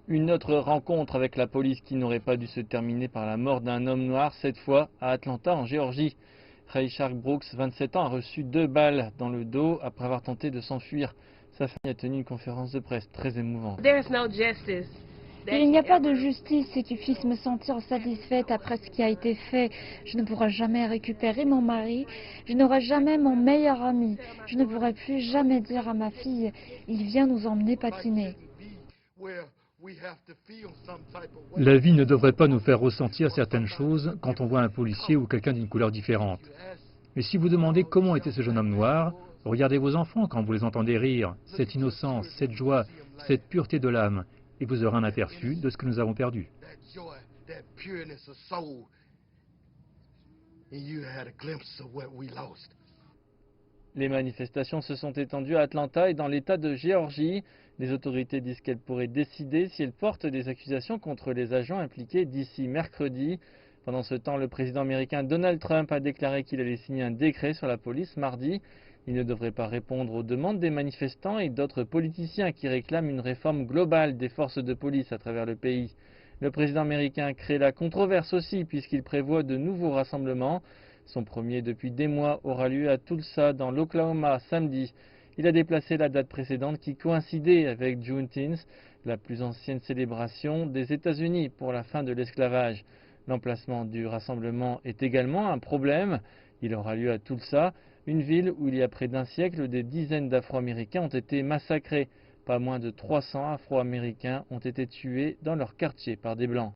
Une autre rencontre avec la police qui n'aurait pas dû se terminer par la mort d'un homme noir, cette fois à Atlanta, en Géorgie. Rayshard Brooks, 27 ans, a reçu 2 balles dans le dos après avoir tenté de s'enfuir. Sa famille a tenu une conférence de presse très émouvante. Il n'y a pas de justice si tu puisses me sentir satisfaite après ce qui a été fait. Je ne pourrai jamais récupérer mon mari. Je n'aurai jamais mon meilleur ami. Je ne pourrai plus jamais dire à ma fille, il vient nous emmener patiner. La vie ne devrait pas nous faire ressentir certaines choses quand on voit un policier ou quelqu'un d'une couleur différente. Mais si vous demandez comment était ce jeune homme noir, regardez vos enfants quand vous les entendez rire, cette innocence, cette joie, cette pureté de l'âme, et vous aurez un aperçu de ce que nous avons perdu. Les manifestations se sont étendues à Atlanta et dans l'État de Géorgie. Les autorités disent qu'elles pourraient décider si elles portent des accusations contre les agents impliqués d'ici mercredi. Pendant ce temps, le président américain Donald Trump a déclaré qu'il allait signer un décret sur la police mardi. Il ne devrait pas répondre aux demandes des manifestants et d'autres politiciens qui réclament une réforme globale des forces de police à travers le pays. Le président américain crée la controverse aussi puisqu'il prévoit de nouveaux rassemblements. Son premier depuis des mois aura lieu à Tulsa dans l'Oklahoma samedi. Il a déplacé la date précédente qui coïncidait avec Juneteenth, la plus ancienne célébration des États-Unis pour la fin de l'esclavage. L'emplacement du rassemblement est également un problème. Il aura lieu à Tulsa, une ville où il y a près d'un siècle des dizaines d'Afro-Américains ont été massacrés. Pas moins de 300 Afro-Américains ont été tués dans leur quartier par des Blancs.